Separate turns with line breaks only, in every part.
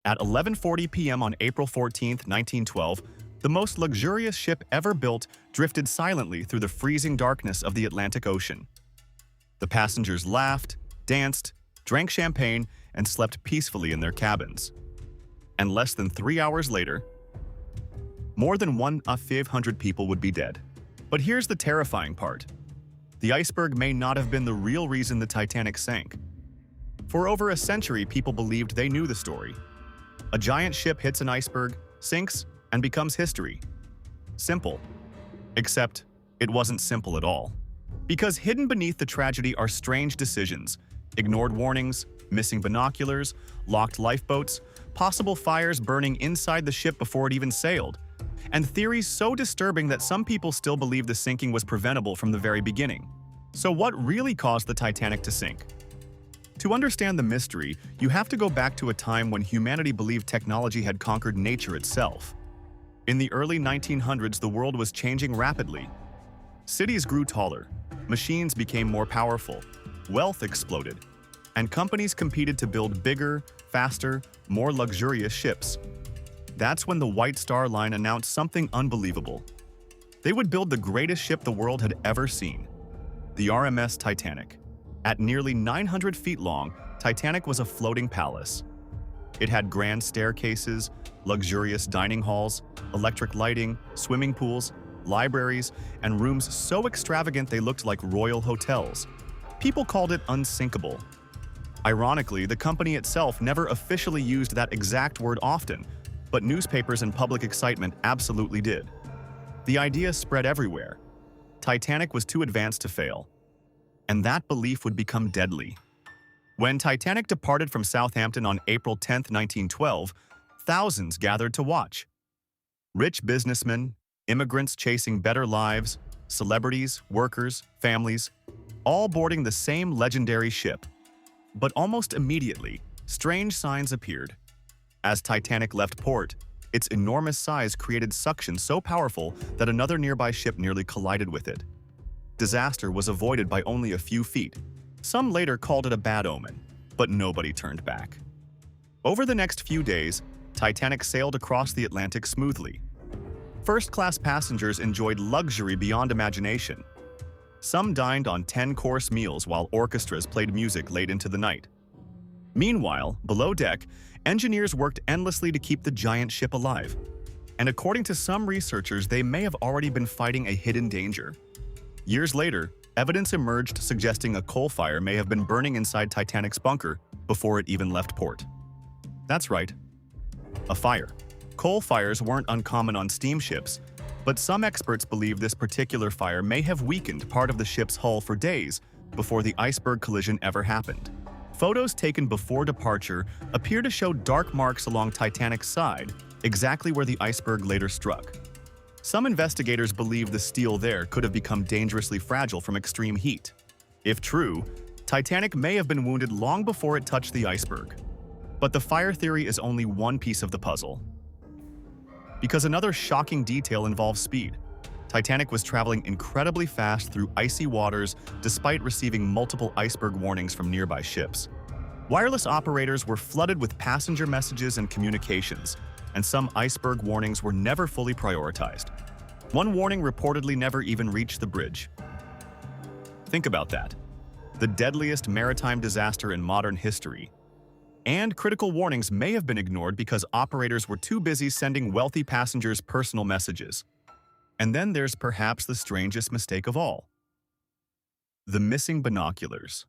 At 11:40 p.m. on April 14, 1912, the most luxurious ship ever built drifted silently through the freezing darkness of the Atlantic Ocean. The passengers laughed, danced, drank champagne, and slept peacefully in their cabins. And less than 3 hours later, more than 1,500 people would be dead. But here's the terrifying part. The iceberg may not have been the real reason the Titanic sank. For over a century, people believed they knew the story. A giant ship hits an iceberg, sinks, and becomes history. Simple. Except, it wasn't simple at all. Because hidden beneath the tragedy are strange decisions, ignored warnings, missing binoculars, locked lifeboats, possible fires burning inside the ship before it even sailed, and theories so disturbing that some people still believe the sinking was preventable from the very beginning. So what really caused the Titanic to sink? To understand the mystery, you have to go back to a time when humanity believed technology had conquered nature itself. In the early 1900s, the world was changing rapidly. Cities grew taller, machines became more powerful, wealth exploded, and companies competed to build bigger, faster, more luxurious ships. That's when the White Star Line announced something unbelievable. They would build the greatest ship the world had ever seen, the RMS Titanic. At nearly 900 feet long, Titanic was a floating palace. It had grand staircases, luxurious dining halls, electric lighting, swimming pools, libraries, and rooms so extravagant they looked like royal hotels. People called it unsinkable. Ironically, the company itself never officially used that exact word often, but newspapers and public excitement absolutely did. The idea spread everywhere. Titanic was too advanced to fail. And that belief would become deadly. When Titanic departed from Southampton on April 10, 1912, thousands gathered to watch. Rich businessmen, immigrants chasing better lives, celebrities, workers, families, all boarding the same legendary ship. But almost immediately, strange signs appeared. As Titanic left port, its enormous size created suction so powerful that another nearby ship nearly collided with it. Disaster was avoided by only a few feet. Some later called it a bad omen, but nobody turned back. Over the next few days, Titanic sailed across the Atlantic smoothly. First-class passengers enjoyed luxury beyond imagination. Some dined on 10-course meals while orchestras played music late into the night. Meanwhile, below deck, engineers worked endlessly to keep the giant ship alive. And according to some researchers, they may have already been fighting a hidden danger. Years later, evidence emerged suggesting a coal fire may have been burning inside Titanic's bunker before it even left port. That's right, a fire. Coal fires weren't uncommon on steamships, but some experts believe this particular fire may have weakened part of the ship's hull for days before the iceberg collision ever happened. Photos taken before departure appear to show dark marks along Titanic's side, exactly where the iceberg later struck. Some investigators believe the steel there could have become dangerously fragile from extreme heat. If true, Titanic may have been wounded long before it touched the iceberg. But the fire theory is only one piece of the puzzle. Because another shocking detail involves speed. Titanic was traveling incredibly fast through icy waters despite receiving multiple iceberg warnings from nearby ships. Wireless operators were flooded with passenger messages and communications, and some iceberg warnings were never fully prioritized. One warning reportedly never even reached the bridge. Think about that. The deadliest maritime disaster in modern history. And critical warnings may have been ignored because operators were too busy sending wealthy passengers personal messages. And then there's perhaps the strangest mistake of all. The missing binoculars.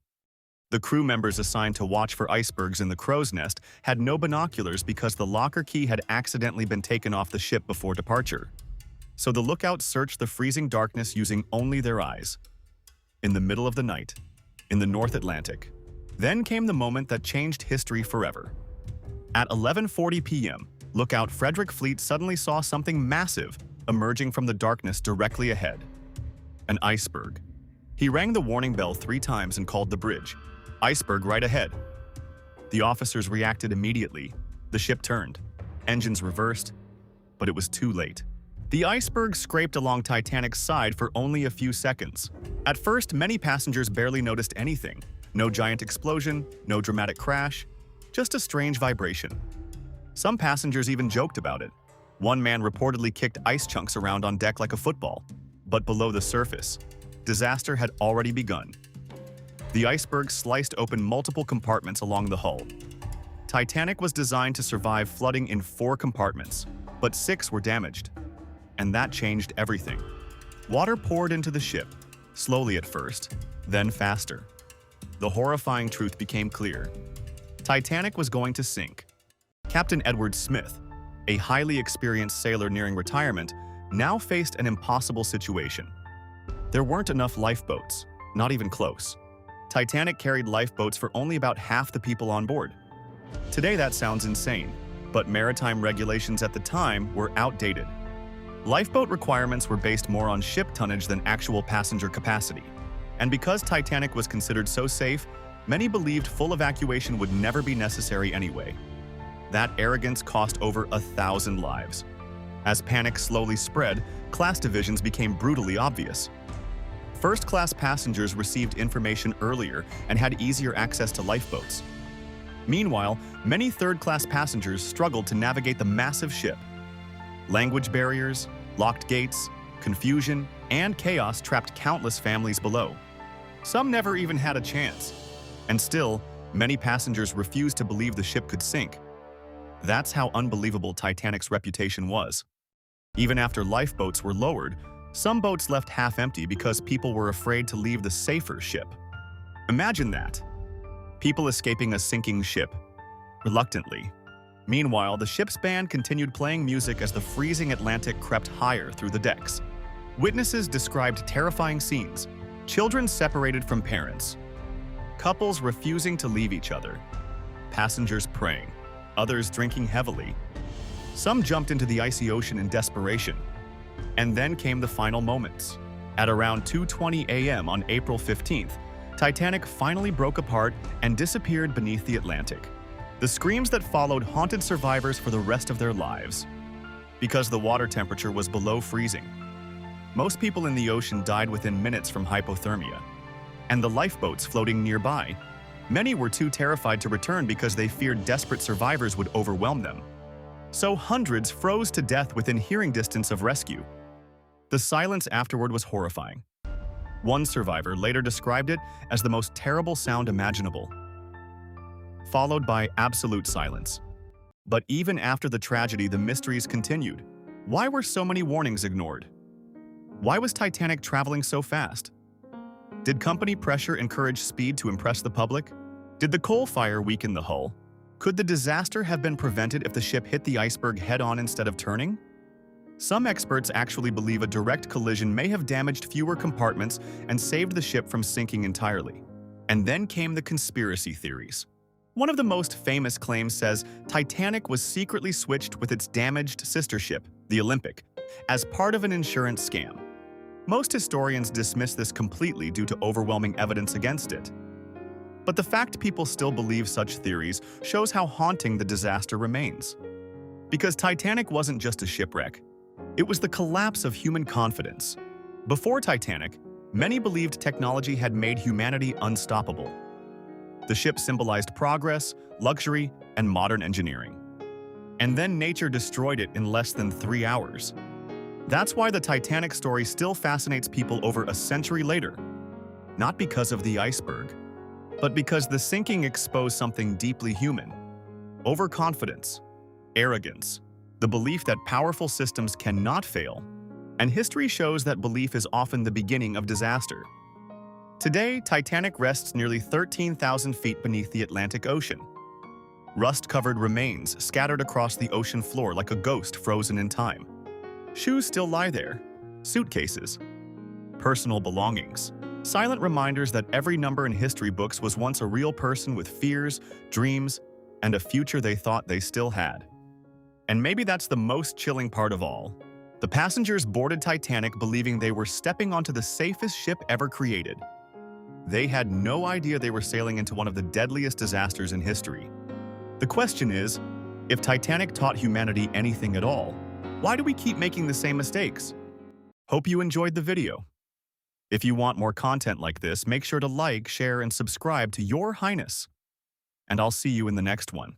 The crew members assigned to watch for icebergs in the crow's nest had no binoculars because the locker key had accidentally been taken off the ship before departure. So the lookouts searched the freezing darkness using only their eyes. In the middle of the night, in the North Atlantic. Then came the moment that changed history forever. At 11:40 p.m., lookout Frederick Fleet suddenly saw something massive emerging from the darkness directly ahead. An iceberg. He rang the warning bell 3 times and called the bridge. Iceberg right ahead. The officers reacted immediately. The ship turned. Engines reversed. But it was too late. The iceberg scraped along Titanic's side for only a few seconds. At first, many passengers barely noticed anything. No giant explosion, no dramatic crash, just a strange vibration. Some passengers even joked about it. One man reportedly kicked ice chunks around on deck like a football. But below the surface, disaster had already begun. The iceberg sliced open multiple compartments along the hull. Titanic was designed to survive flooding in 4 compartments, but 6 were damaged. And that changed everything. Water poured into the ship, slowly at first, then faster. The horrifying truth became clear. Titanic was going to sink. Captain Edward Smith, a highly experienced sailor nearing retirement, now faced an impossible situation. There weren't enough lifeboats, not even close. Titanic carried lifeboats for only about half the people on board. Today that sounds insane, but maritime regulations at the time were outdated. Lifeboat requirements were based more on ship tonnage than actual passenger capacity. And because Titanic was considered so safe, many believed full evacuation would never be necessary anyway. That arrogance cost over 1,000 lives. As panic slowly spread, class divisions became brutally obvious. First-class passengers received information earlier and had easier access to lifeboats. Meanwhile, many third-class passengers struggled to navigate the massive ship. Language barriers, locked gates, confusion, and chaos trapped countless families below. Some never even had a chance. And still, many passengers refused to believe the ship could sink. That's how unbelievable Titanic's reputation was. Even after lifeboats were lowered, some boats left half-empty because people were afraid to leave the safer ship. Imagine that. People escaping a sinking ship, reluctantly. Meanwhile, the ship's band continued playing music as the freezing Atlantic crept higher through the decks. Witnesses described terrifying scenes: children separated from parents, couples refusing to leave each other, passengers praying, others drinking heavily. Some jumped into the icy ocean in desperation. And then came the final moments. At around 2:20 a.m. on April 15th, Titanic finally broke apart and disappeared beneath the Atlantic. The screams that followed haunted survivors for the rest of their lives. Because the water temperature was below freezing. Most people in the ocean died within minutes from hypothermia. And the lifeboats floating nearby. Many were too terrified to return because they feared desperate survivors would overwhelm them. So hundreds froze to death within hearing distance of rescue. The silence afterward was horrifying. One survivor later described it as the most terrible sound imaginable, followed by absolute silence. But even after the tragedy, the mysteries continued. Why were so many warnings ignored? Why was Titanic traveling so fast? Did company pressure encourage speed to impress the public? Did the coal fire weaken the hull? Could the disaster have been prevented if the ship hit the iceberg head-on instead of turning? Some experts actually believe a direct collision may have damaged fewer compartments and saved the ship from sinking entirely. And then came the conspiracy theories. One of the most famous claims says Titanic was secretly switched with its damaged sister ship, the Olympic, as part of an insurance scam. Most historians dismiss this completely due to overwhelming evidence against it. But the fact people still believe such theories shows how haunting the disaster remains. Because Titanic wasn't just a shipwreck. It was the collapse of human confidence. Before Titanic, many believed technology had made humanity unstoppable. The ship symbolized progress, luxury, and modern engineering. And then nature destroyed it in less than 3 hours. That's why the Titanic story still fascinates people over a century later. Not because of the iceberg, but because the sinking exposed something deeply human. Overconfidence, arrogance, the belief that powerful systems cannot fail, and history shows that belief is often the beginning of disaster. Today, Titanic rests nearly 13,000 feet beneath the Atlantic Ocean. Rust-covered remains scattered across the ocean floor like a ghost frozen in time. Shoes still lie there, suitcases, personal belongings, silent reminders that every number in history books was once a real person with fears, dreams, and a future they thought they still had. And maybe that's the most chilling part of all. The passengers boarded Titanic believing they were stepping onto the safest ship ever created. They had no idea they were sailing into one of the deadliest disasters in history. The question is, if Titanic taught humanity anything at all, why do we keep making the same mistakes? Hope you enjoyed the video. If you want more content like this, make sure to like, share, and subscribe to Your Highness. And I'll see you in the next one.